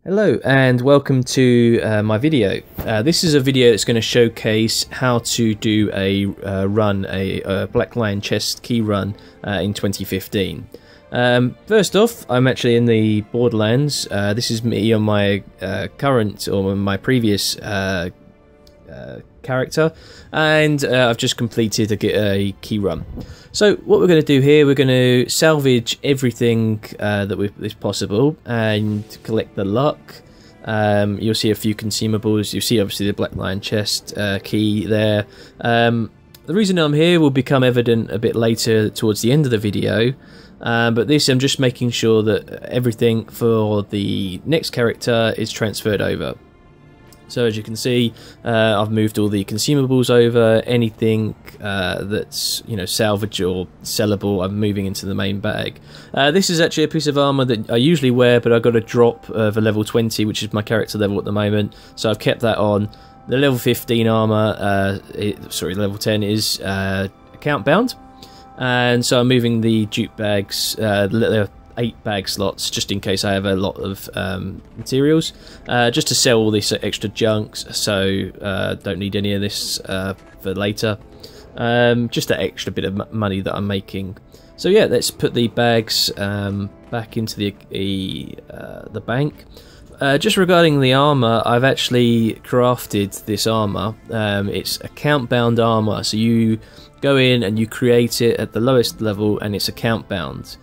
Hello and welcome to my video. This is a video that's going to showcase how to do a Black Lion chest key run in 2015. First off, I'm actually in the Borderlands. This is me on my current or my previous character, and I've just completed a key run. So what we're going to do here, we're going to salvage everything that is possible and collect the luck. You'll see a few consumables. You'll see obviously the Black Lion chest key there. The reason I'm here will become evident a bit later towards the end of the video, but this I'm just making sure that everything for the next character is transferred over. So as you can see, I've moved all the consumables over. Anything that's salvage or sellable, I'm moving into the main bag. This is actually a piece of armor that I usually wear, but I got a drop of a level 20, which is my character level at the moment. So I've kept that on. The level 15 armor, level 10 is account bound, and so I'm moving the dupe bags. 8 bag slots just in case I have a lot of materials, just to sell all this extra junks, so don't need any of this for later, just that extra bit of money that I'm making. So yeah, let's put the bags back into the bank. Just regarding the armor, I've actually crafted this armor. It's account bound armor, so you go in and you create it at the lowest level and it's account bound.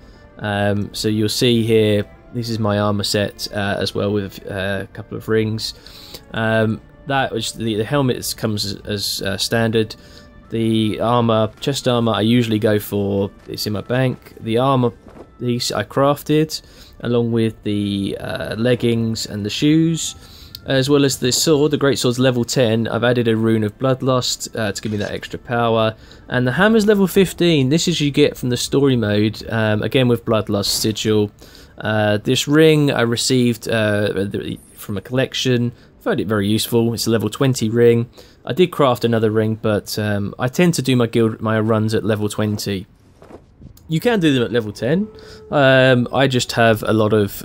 So you'll see here, this is my armor set as well, with a couple of rings. That was the helmet comes as standard. The armor, chest armor, I usually go for. It's in my bank. The armor piece I crafted, along with the leggings and the shoes, as well as the sword. The great sword's level 10. I've added a rune of bloodlust to give me that extra power, and the hammer's level 15. This is you get from the story mode, again with bloodlust sigil. This ring I received from a collection. Found it very useful. It's a level 20 ring. I did craft another ring, but I tend to do my runs at level 20. You can do them at level 10. I just have a lot of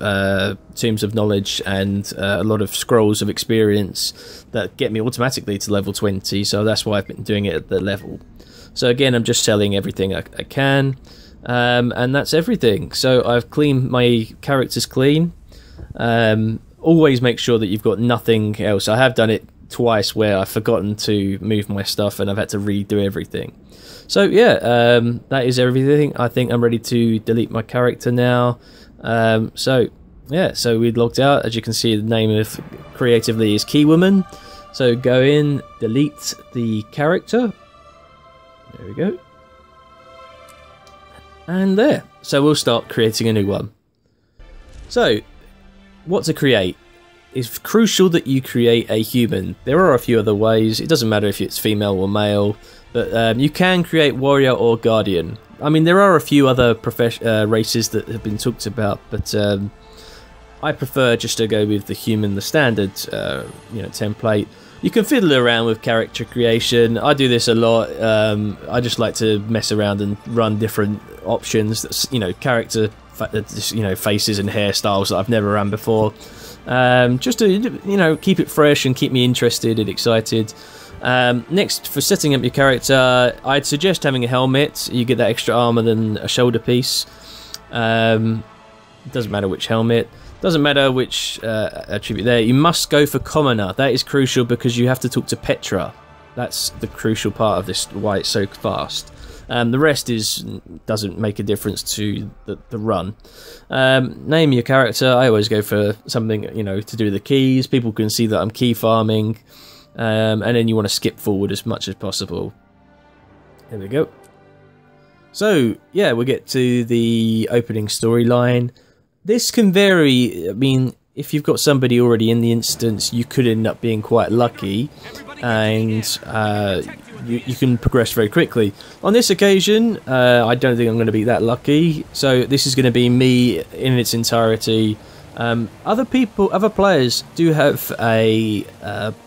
tombs of knowledge and a lot of scrolls of experience that get me automatically to level 20, so that's why I've been doing it at the level. So again, I'm just selling everything I can, and that's everything. So I've cleaned my characters clean. Always make sure that you've got nothing else. I have done it twice where I've forgotten to move my stuff and I've had to redo everything. So yeah, that is everything. I think I'm ready to delete my character now. So yeah, so we logged out. As you can see, the name of creatively is Keywoman. So go in, delete the character. There we go. And there. So we'll start creating a new one. So what to create? It's crucial that you create a human. There are a few other ways. It doesn't matter if it's female or male, but you can create warrior or guardian. I mean, there are a few other races that have been talked about, but I prefer just to go with the human, the standard template. You can fiddle around with character creation. I do this a lot. I just like to mess around and run different options. Character, faces and hairstyles that I've never run before. Just to keep it fresh and keep me interested and excited. Next, for setting up your character, I'd suggest having a helmet. You get that extra armor than a shoulder piece. Doesn't matter which helmet, doesn't matter which attribute there. You must go for commoner. That is crucial because you have to talk to Petra. That's the crucial part of this, why it's so fast. The rest doesn't make a difference to the run. Name your character. I always go for something to do with the keys. People can see that I'm key farming, and then you want to skip forward as much as possible. There we go. So yeah, we'll get to the opening storyline. This can vary. I mean, if you've got somebody already in the instance, you could end up being quite lucky, and you can progress very quickly. On this occasion, I don't think I'm going to be that lucky, so this is going to be me in its entirety. Other players do have a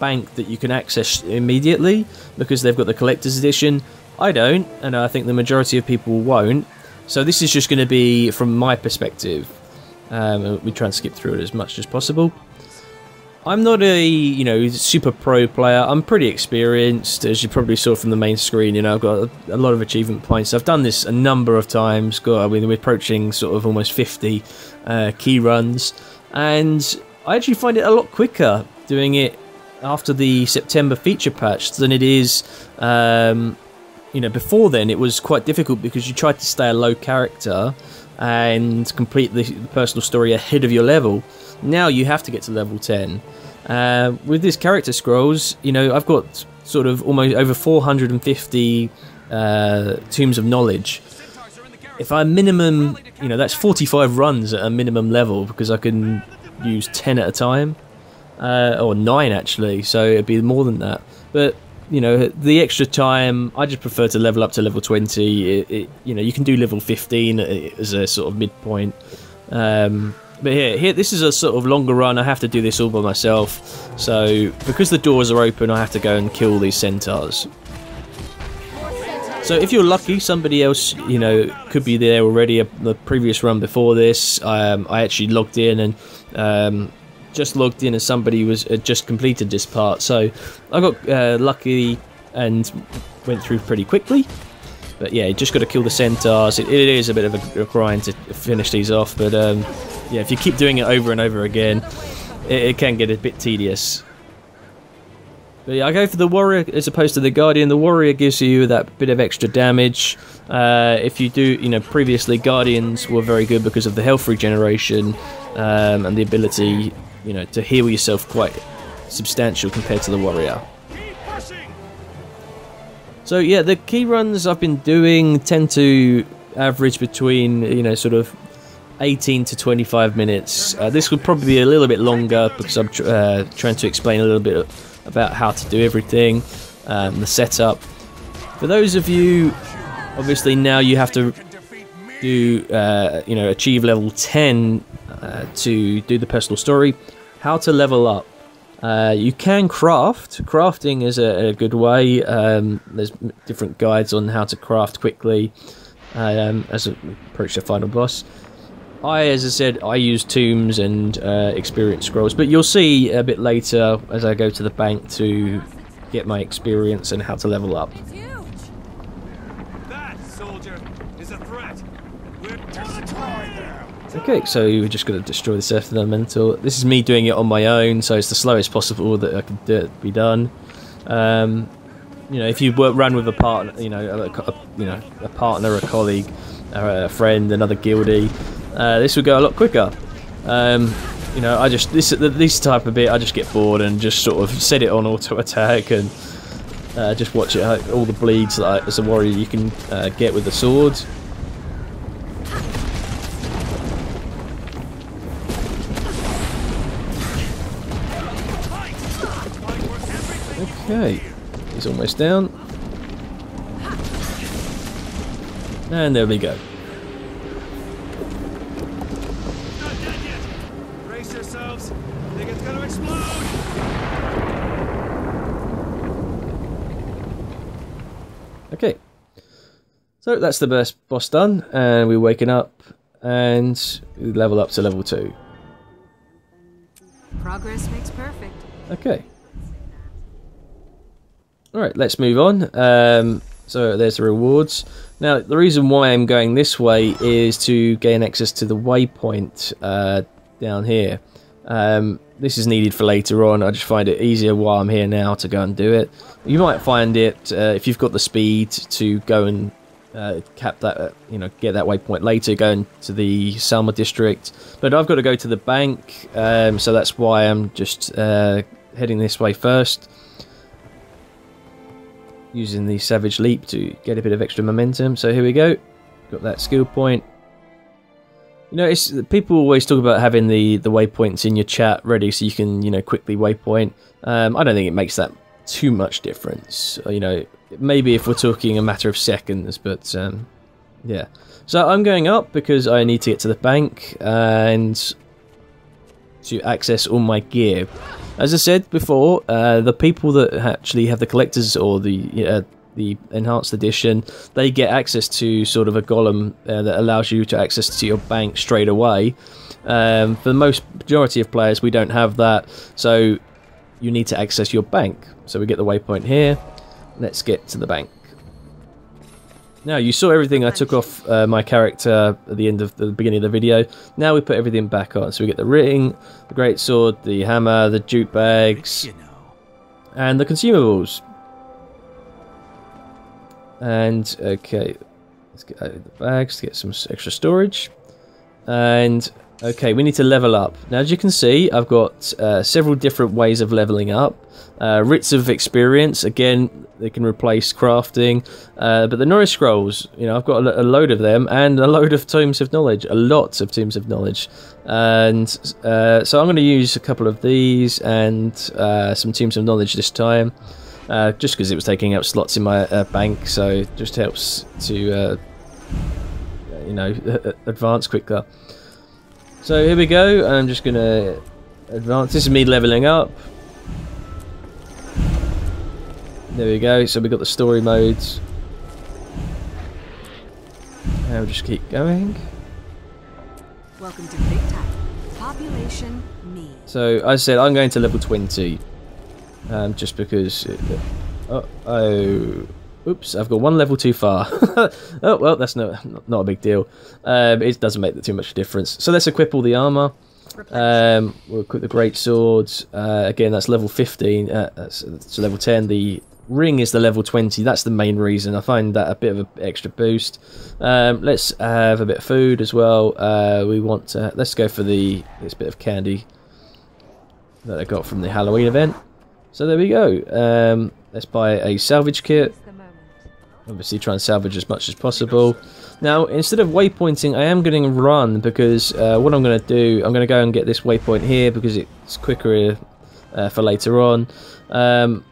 bank that you can access immediately because they've got the collector's edition. I don't, and I think the majority of people won't. So this is just going to be from my perspective. We try and skip through it as much as possible. I'm not a, super pro player. I'm pretty experienced, as you probably saw from the main screen. I've got a lot of achievement points. I've done this a number of times. We're approaching sort of almost 50 key runs, and I actually find it a lot quicker doing it after the September feature patch than it is, before then. It was quite difficult because you tried to stay a low character and complete the personal story ahead of your level. Now you have to get to level 10. With this character scrolls, I've got sort of almost over 450 tombs of knowledge. If I minimum, that's 45 runs at a minimum level, because I can use 10 at a time, or 9 actually, so it'd be more than that. But the extra time, I just prefer to level up to level 20. You can do level 15 as a sort of midpoint. But here, this is a sort of longer run. I have to do this all by myself. So because the doors are open, I have to go and kill these centaurs. So if you're lucky, somebody else, could be there already. The previous run before this, I actually logged in and just logged in as somebody had just completed this part. So I got lucky and went through pretty quickly. But yeah, you just got to kill the centaurs. It is a bit of a grind to finish these off. But yeah, if you keep doing it over and over again, it can get a bit tedious. But yeah, I go for the warrior as opposed to the guardian. The warrior gives you that bit of extra damage. If you do, previously guardians were very good because of the health regeneration and the ability, to heal yourself quite substantial compared to the warrior. So yeah, the key runs I've been doing tend to average between, sort of 18 to 25 minutes. This would probably be a little bit longer because I'm trying to explain a little bit about how to do everything, the setup. For those of you, obviously now you have to do, achieve level 10 to do the personal story. How to level up. You can craft. Crafting is a good way. There's different guides on how to craft quickly as we approach the final boss. As I said, I use tombs and experience scrolls, but you'll see a bit later as I go to the bank to get my experience and how to level up. That soldier is a threat. We're Okay, so we're just going to destroy this Earth Elemental. This is me doing it on my own, so it's the slowest possible that I can be done. If you run with a partner, a partner, a colleague, a friend, another guildie, this would go a lot quicker. I just this type of bit, I just get bored and just sort of set it on auto attack and just watch it. All the bleeds that as a warrior you can get with the sword. Okay, he's almost down. And there we go. not dead yet. Brace yourselves. I think it's going to explode. Okay. So that's the first boss done, and we're waking up, and we level up to level 2. Progress makes perfect. Okay. Alright, let's move on. So there's the rewards. Now, the reason why I'm going this way is to gain access to the waypoint down here. This is needed for later on. I just find it easier while I'm here now to go and do it. You might find it, if you've got the speed, to go and cap that, get that waypoint later, go into the Salma district. But I've got to go to the bank, so that's why I'm just heading this way first. Using the Savage Leap to get a bit of extra momentum. So here we go. Got that skill point. People always talk about having the waypoints in your chat ready so you can, quickly waypoint. I don't think it makes that too much difference. Maybe if we're talking a matter of seconds, but yeah. So I'm going up because I need to get to the bank and to access all my gear. As I said before, the people that actually have the collectors or the enhanced edition, they get access to sort of a golem that allows you to access to your bank straight away. For the majority of players, we don't have that, so you need to access your bank. So we get the waypoint here. Let's get to the bank. Now, you saw everything I took off my character at the end of the beginning of the video. Now we put everything back on. So we get the ring, the greatsword, the hammer, the jute bags, and the consumables. And, okay, let's get out of the bags to get some extra storage. And, okay, we need to level up. Now, as you can see, I've got several different ways of leveling up. Writs of experience, again, they can replace crafting. But the Norris Scrolls, you know, I've got a load of them, and a load of Tomes of Knowledge, a lot of Tomes of Knowledge. And so I'm going to use a couple of these and some Tomes of Knowledge this time. Just because it was taking up slots in my bank, so it just helps to, you know, advance quicker. So here we go, I'm just going to advance. This is me leveling up. There we go, so we got the story modes. And we'll just keep going. Welcome to Big Time. Population me. So I said I'm going to level 20. Just because... oops, I've got one level too far. Oh, well, that's not a big deal. It doesn't make too much difference. So let's equip all the armor. We'll equip the great swords. Again, that's level 15. That's level 10. The ring is the level 20. That's the main reason. I find that a bit of an extra boost. Let's have a bit of food as well. We want to... Let's go for this bit of candy that I got from the Halloween event. So there we go. Let's buy a salvage kit. Obviously try and salvage as much as possible. Now, instead of waypointing, I am going to run because what I'm going to do, I'm going to go and get this waypoint here because it's quicker for later on. I'm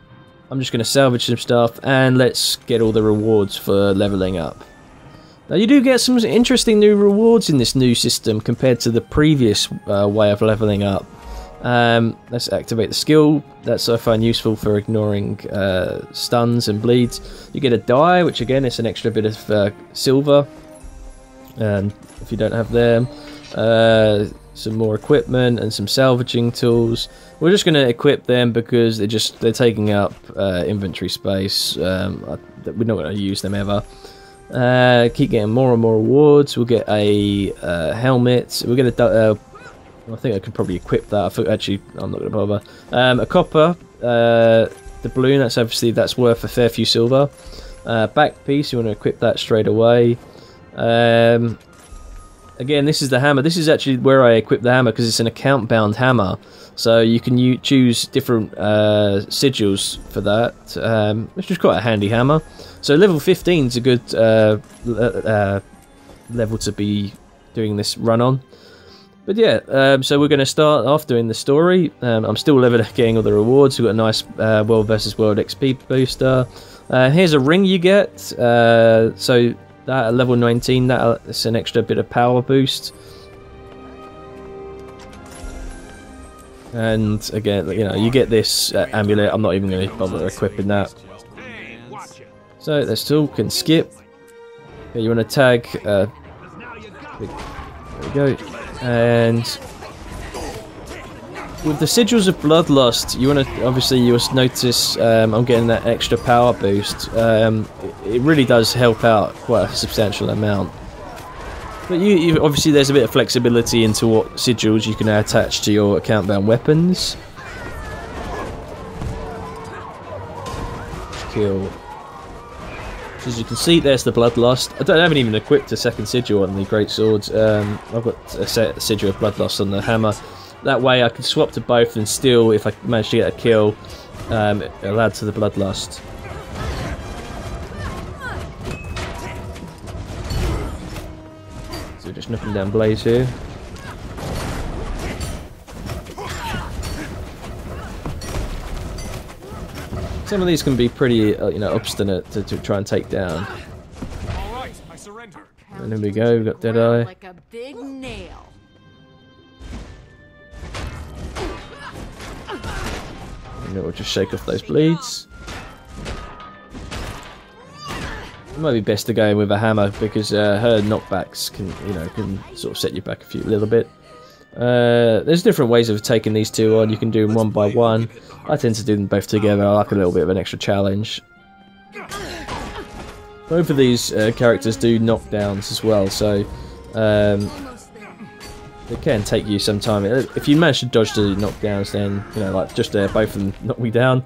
just going to salvage some stuff and let's get all the rewards for leveling up. Now, you do get some interesting new rewards in this new system compared to the previous way of leveling up. Let's activate the skill. That's I find useful for ignoring stuns and bleeds. You get a die, which again is an extra bit of silver. If you don't have them, some more equipment and some salvaging tools. We're just going to equip them because they're taking up inventory space. We're not going to use them ever. Keep getting more and more rewards. We'll get a helmet. We'll get a I think I could probably equip that. Actually, I'm not going to bother. A copper, doubloon. That's worth a fair few silver. Back piece. You want to equip that straight away. Again, this is the hammer. This is actually where I equip the hammer because it's an account-bound hammer. So you can choose different sigils for that, which is quite a handy hammer. So level 15 is a good level to be doing this run on. But yeah, so we're going to start off doing the story. I'm still getting all the rewards. We've got a nice World vs. World XP booster. Here's a ring you get. So that at level 19, that's an extra bit of power boost. And again, you know, you get this amulet. I'm not even going to bother equipping that. So let's talk and skip. Okay, you want to tag. There we go. And with the Sigils of Bloodlust, you want to you'll notice I'm getting that extra power boost. It really does help out quite a substantial amount. But you obviously there's a bit of flexibility into what sigils you can attach to your account-bound weapons. Kill. So as you can see, there's the Bloodlust. I haven't even equipped a second sigil on the great swords. I've got a sigil of Bloodlust on the hammer. That way I can swap to both and still, if I manage to get a kill, it'll add to the Bloodlust. So we're just knocking down Blaze here. Some of these can be pretty, you know, obstinate to try and take down. All right, I surrender. And there we go. We've got Deadeye. Like a big nail. And we'll just shake off those bleeds. It might be best to go in with a hammer because her knockbacks can sort of set you back a little bit. There's different ways of taking these two on. You can do them one by one. I tend to do them both together. I like a little bit of an extra challenge. Both of these characters do knockdowns as well, so it can take you some time. If you manage to dodge the knockdowns, then, you know, like just both of them knock me down.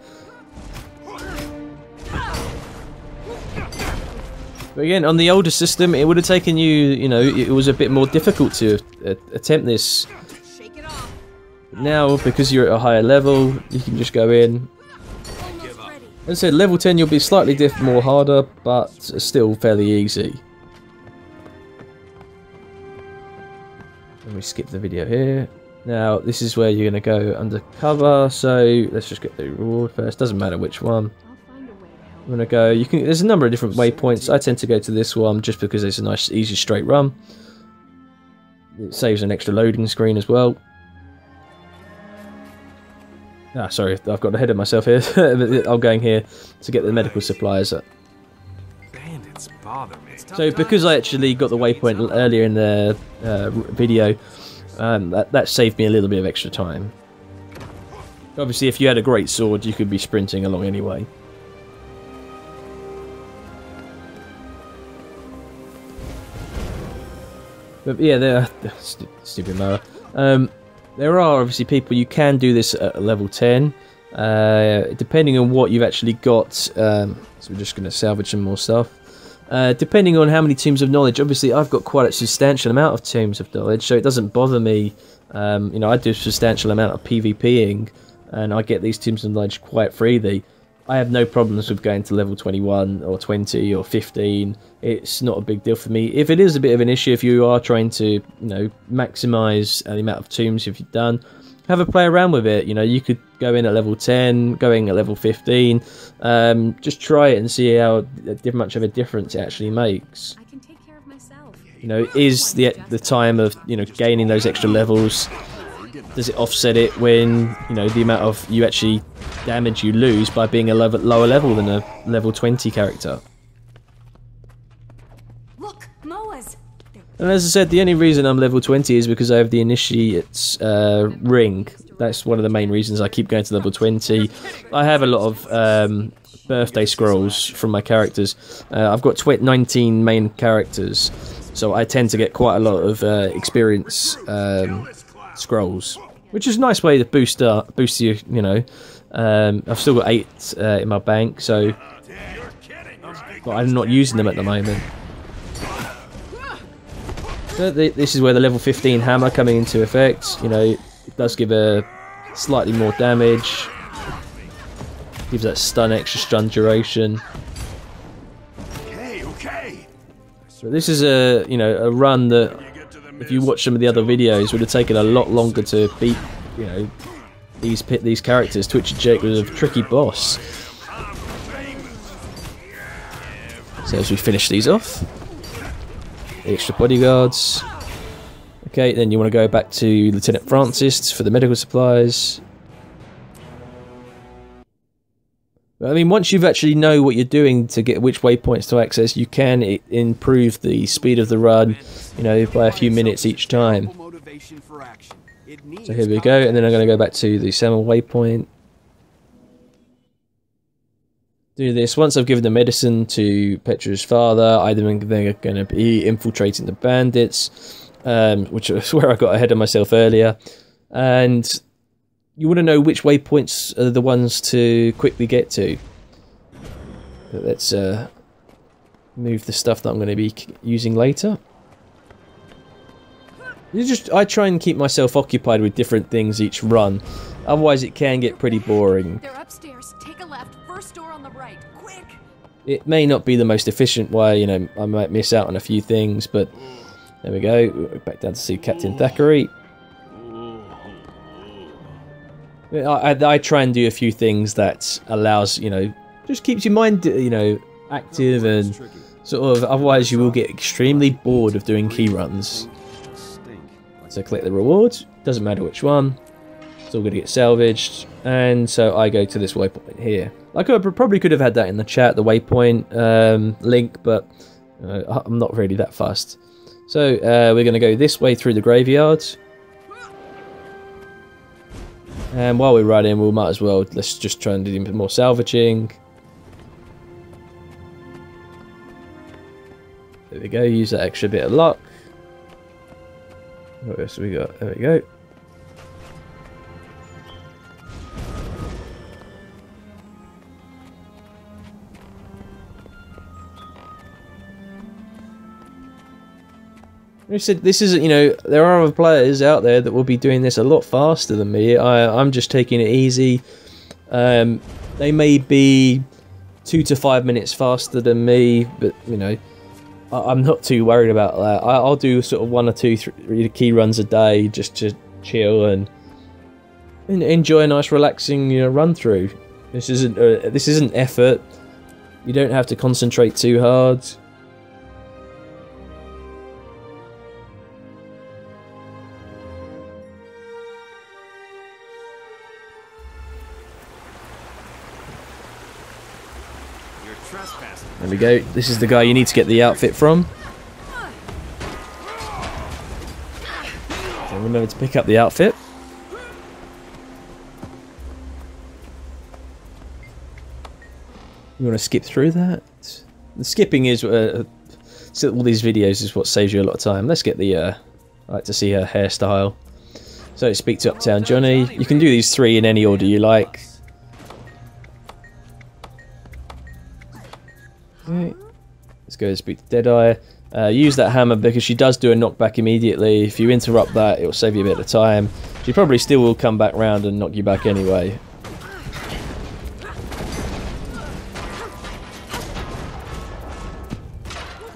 But again, on the older system, it would have taken you, you know, it was a bit more difficult to attempt this. Now, because you're at a higher level, you can just go in. As I said, level 10 you'll be slightly more harder, but still fairly easy. Let me skip the video here. Now, this is where you're going to go undercover, so let's just get the reward first. Doesn't matter which one. I'm going to go, there's a number of different waypoints. I tend to go to this one just because it's a nice, easy, straight run. It saves an extra loading screen as well. Ah, sorry, I've got ahead of myself here. I'm going here to get the medical supplies. Bandits bother me. So because I actually got the waypoint earlier in the video, that saved me a little bit of extra time. Obviously, if you had a great sword, you could be sprinting along anyway. But yeah, stupid mower. There are obviously people you can do this at level 10, depending on what you've actually got. So we're just going to salvage some more stuff. Depending on how many tombs of knowledge, obviously I've got quite a substantial amount of tombs of knowledge, so it doesn't bother me. You know, I do a substantial amount of PvPing, and I get these tombs of knowledge quite freely. I have no problems with going to level 21 or 20 or 15. It's not a big deal for me. If it is a bit of an issue, if you are trying to, you know, maximise the amount of tombs you've done, have a play around with it. You know, you could go in at level 10, going at level 15. Just try it and see how much of a difference it actually makes. I can take care of myself. You know, is the time of, you know, gaining those extra levels, does it offset it when, you know, the amount of damage you lose by being a lower level than a level 20 character? Look, Moas. And as I said, the only reason I'm level 20 is because I have the Initiate's ring. That's one of the main reasons I keep going to level 20. I have a lot of birthday scrolls from my characters. I've got 19 main characters, so I tend to get quite a lot of experience scrolls, which is a nice way to boost you, you know. I've still got 8 in my bank, so but I'm not using them at the moment. So this is where the level 15 hammer coming into effect. You know, it does give a slightly more damage, gives that extra stun duration. So this is a run that, if you watch some of the other videos, would have taken a lot longer to beat, you know, these characters. Twitchy Jake was a tricky boss. So as we finish these off, the extra bodyguards. Okay, then you want to go back to Lieutenant Francis for the medical supplies. I mean, once you've actually know what you're doing to get which waypoints to access, you can improve the speed of the run, you know, by a few minutes each time. So here we go, and then I'm going to go back to the Semel waypoint. Do this. Once I've given the medicine to Petra's father, they're going to be infiltrating the bandits, which is where I got ahead of myself earlier. And you want to know which waypoints are the ones to quickly get to. But let's move the stuff that I'm going to be using later. I try and keep myself occupied with different things each run, otherwise it can get pretty boring. They're upstairs. Take a left. First door on the right. Quick. It may not be the most efficient way, you know, I might miss out on a few things, but there we go. We're back down to see Captain Thackeray. I try and do a few things that allows, you know, just keeps your mind, you know, active, and sort of, otherwise you will get extremely bored of doing key runs. So collect the rewards, doesn't matter which one, it's all going to get salvaged, and so I go to this waypoint here. I probably could have had that in the chat, the waypoint link, but I'm not really that fussed. So we're going to go this way through the graveyard. And while we're running, we might as well, let's just try and do a bit more salvaging. There we go, use that extra bit of luck. What else have we got? There we go. I said this isn't, you know, there are other players out there that will be doing this a lot faster than me. I'm just taking it easy. They may be 2 to 5 minutes faster than me, but you know, I'm not too worried about that. I'll do sort of 1 or 2 3 key runs a day just to chill and enjoy a nice relaxing, you know, run through. This isn't effort. You don't have to concentrate too hard. There we go. This is the guy you need to get the outfit from. So remember to pick up the outfit. You want to skip through that? The skipping is all these videos is what saves you a lot of time. Let's get the I like to see her hairstyle. So speak to Uptown Johnny. You can do these 3 in any order you like. Okay. Let's go and speak to Deadeye. Use that hammer because she does do a knockback immediately. If you interrupt that, it will save you a bit of time. She probably still will come back round and knock you back anyway.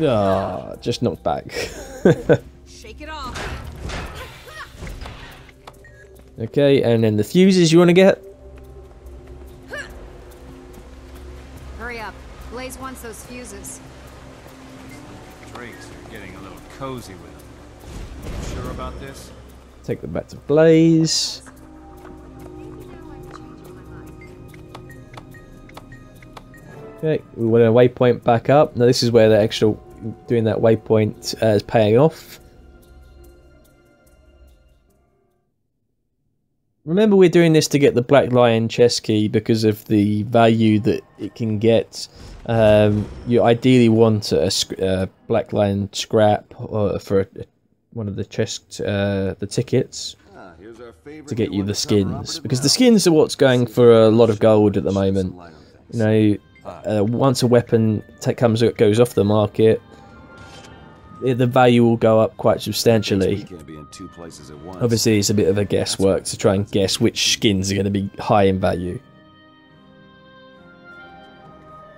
Ah, just knocked back. Shake it off. Okay, and then the fuses you want to get. Hurry up. Blaze wants those fuses. Drakes are getting a little cozy with them. You sure about this? Take them back to Blaze. Okay, we want a waypoint back up. Now this is where the extra doing that waypoint is paying off. Remember, we're doing this to get the Black Lion chest key because of the value that it can get. You ideally want a Black Lion scrap for one of the chest, the tickets, to get you the skins. Because the skins are what's going for a lot of gold at the moment. You know, once a weapon goes off the market, the value will go up quite substantially. Obviously, it's a bit of a guesswork to try and guess which skins are going to be high in value.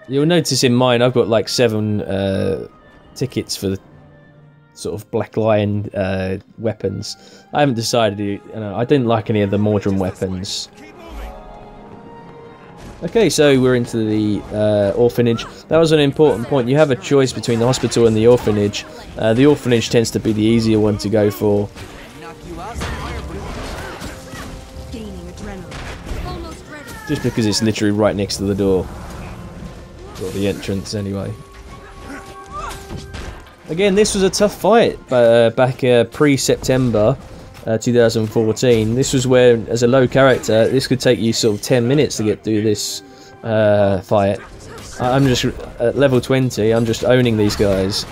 You'll notice in mine, I've got like 7 tickets for the sort of Black Lion weapons. I haven't decided. You know, I didn't like any of the Mordrum weapons. Okay, so we're into the orphanage. That was an important point. You have a choice between the hospital and the orphanage. The orphanage tends to be the easier one to go for. Just because it's literally right next to the door. Or the entrance, anyway. Again, this was a tough fight back pre-September 2014. This was where, as a low character, this could take you sort of 10 minutes to get through this fight. I'm just at level 20. I'm just owning these guys.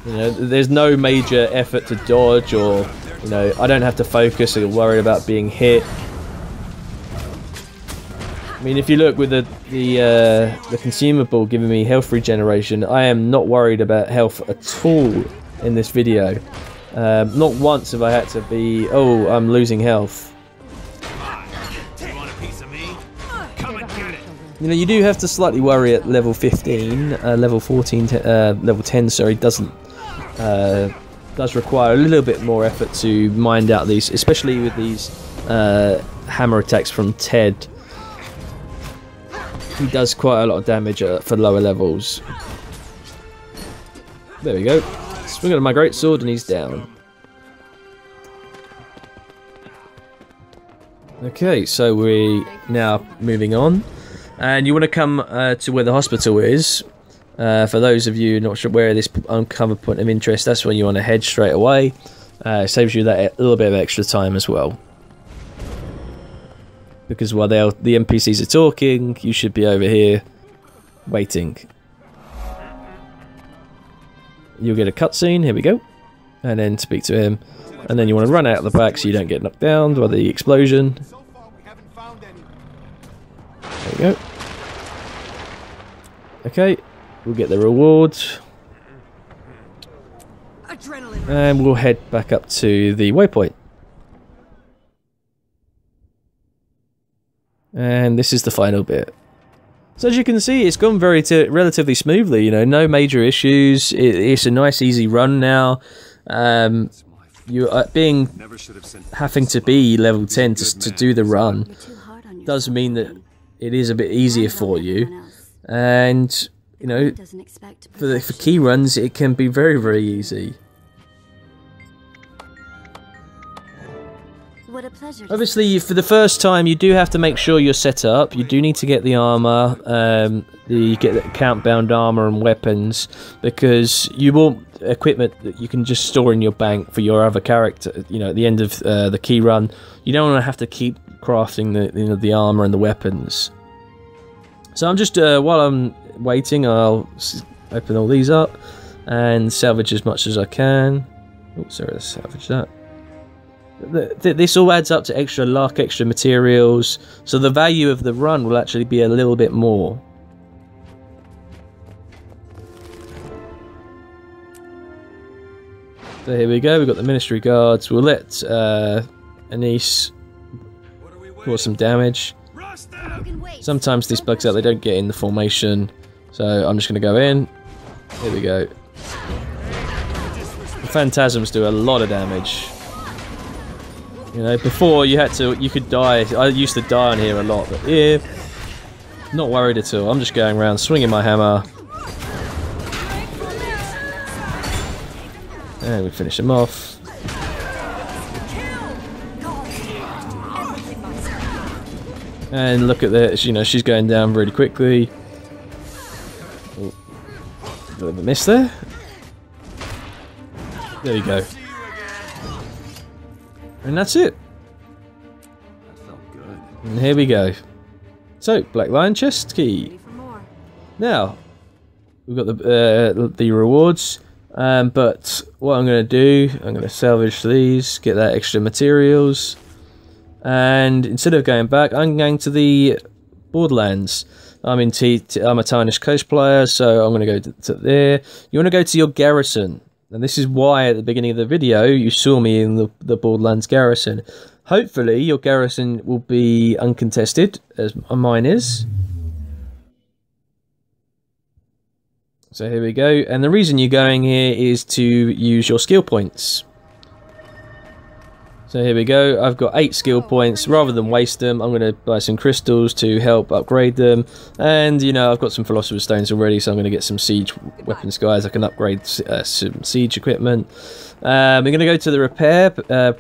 You know, there's no major effort to dodge, or you know, I don't have to focus or worry about being hit. I mean, if you look with the consumable giving me health regeneration, I am not worried about health at all in this video. Not once have I had to be, oh, I'm losing health. You want a piece of me? Come and get it. You know, you do have to slightly worry at level 15, level 14, level 10, sorry, does require a little bit more effort to mind out these, especially with these hammer attacks from Ted. He does quite a lot of damage for lower levels. There we go. Swing on my great sword and he's down. Okay, so we're now moving on. And you want to come to where the hospital is. For those of you not sure where this uncovered point of interest, that's when you want to head straight away. It saves you that little bit of extra time as well. Because while the NPCs are talking, you should be over here waiting. You'll get a cutscene, here we go. And then speak to him. And then you want to run out of the back so you don't get knocked down by the explosion. There we go. Okay, we'll get the rewards. And we'll head back up to the waypoint. And this is the final bit. So as you can see, it's gone relatively smoothly, you know, no major issues. It's a nice easy run now. You having to be level 10 to do the run does mean that it is a bit easier for you. And, you know, for key runs, it can be very, very easy. Obviously, for the first time, you do have to make sure you're set up. You do need to get the armor, you get the account-bound armor and weapons, because you want equipment that you can just store in your bank for your other character. You know, at the end of the key run, you don't want to have to keep crafting the armor and the weapons. So I'm just while I'm waiting, I'll open all these up and salvage as much as I can. Oh, sorry, let's salvage that. This all adds up to extra luck, extra materials, so the value of the run will actually be a little bit more. So here we go, we've got the Ministry Guards. We'll let Anise cause some damage. Sometimes this bugs out, they don't get in the formation, so I'm just going to go in. Here we go. The Phantasms do a lot of damage. You know, before you could die. I used to die on here a lot, but here, not worried at all. I'm just going around swinging my hammer. And we finish him off. And look at this, you know, she's going down really quickly. Oh, a bit of a miss there. There you go. And that's it. That felt good. And here we go. So, Black Lion chest key. Now, we've got the rewards. But what I'm going to do, I'm going to salvage these, get that extra materials. And instead of going back, I'm going to the Borderlands. I'm a Tarnished Coast player, so I'm going to go to there. You want to go to your garrison. And this is why at the beginning of the video you saw me in the Borderlands garrison. Hopefully your garrison will be uncontested, as mine is. So here we go. And the reason you're going here is to use your skill points. So here we go, I've got 8 skill points. Rather than waste them, I'm going to buy some crystals to help upgrade them. And, you know, I've got some Philosopher's Stones already, so I'm going to get some siege weapons, guys. I can upgrade some siege equipment. We're going to go to the repair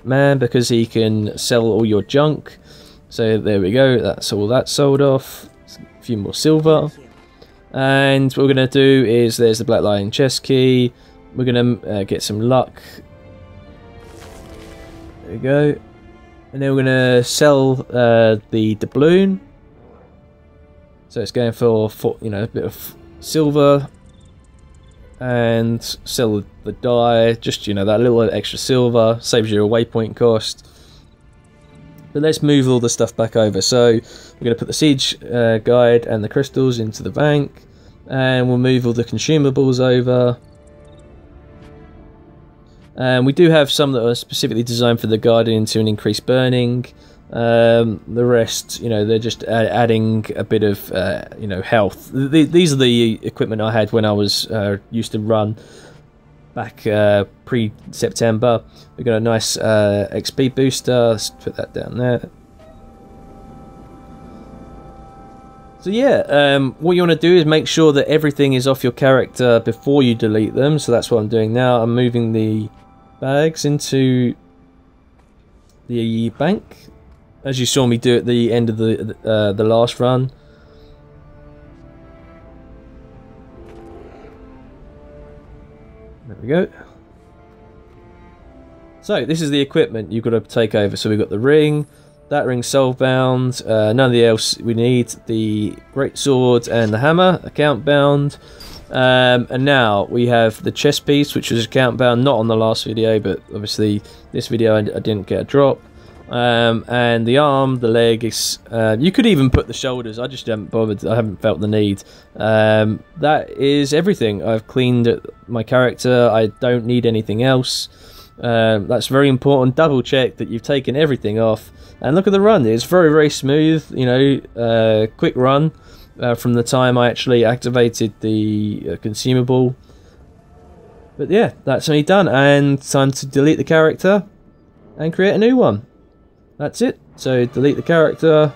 man, because he can sell all your junk. So there we go, that's all that sold off. A few more silver. And what we're going to do is, there's the Black Lion chest key. We're going to get some luck. There we go. And then we're going to sell the doubloon. So it's going for you know, a bit of silver. And sell the die. Just, you know, that little extra silver. Saves you a waypoint cost. But let's move all the stuff back over. So we're going to put the siege guide and the crystals into the bank. And we'll move all the consumables over. And we do have some that are specifically designed for the Guardian to increase burning. The rest, you know, they're just adding a bit of, you know, health. These are the equipment I had when I was used to run back pre-September. We've got a nice XP booster. Let's put that down there. So yeah, what you want to do is make sure that everything is off your character before you delete them. So that's what I'm doing now. I'm moving the bags into the bank, as you saw me do at the end of the last run. There we go. So this is the equipment you've got to take over. So we've got the ring, that ring's soulbound, none of the else we need, the great sword and the hammer, account bound. And now we have the chest piece, which was account bound, not on the last video, but obviously this video I didn't get a drop. And the arm, the leg, is, you could even put the shoulders, I just haven't bothered, I haven't felt the need. That is everything. I've cleaned my character, I don't need anything else. That's very important. Double check that you've taken everything off, and look at the run. It's very, very smooth, you know, quick run from the time I actually activated the consumable. But yeah, that's me done, and time to delete the character and create a new one. That's it. So delete the character,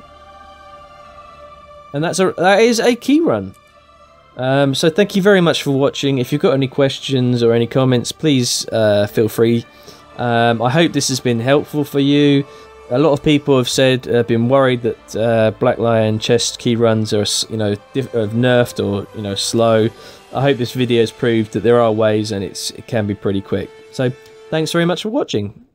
and that is a key run. So thank you very much for watching. If you've got any questions or any comments, please feel free. I hope this has been helpful for you. A lot of people have said, been worried that Black Lion chest key runs are, you know, nerfed or, you know, slow. I hope this video has proved that there are ways, and it can be pretty quick. So thanks very much for watching.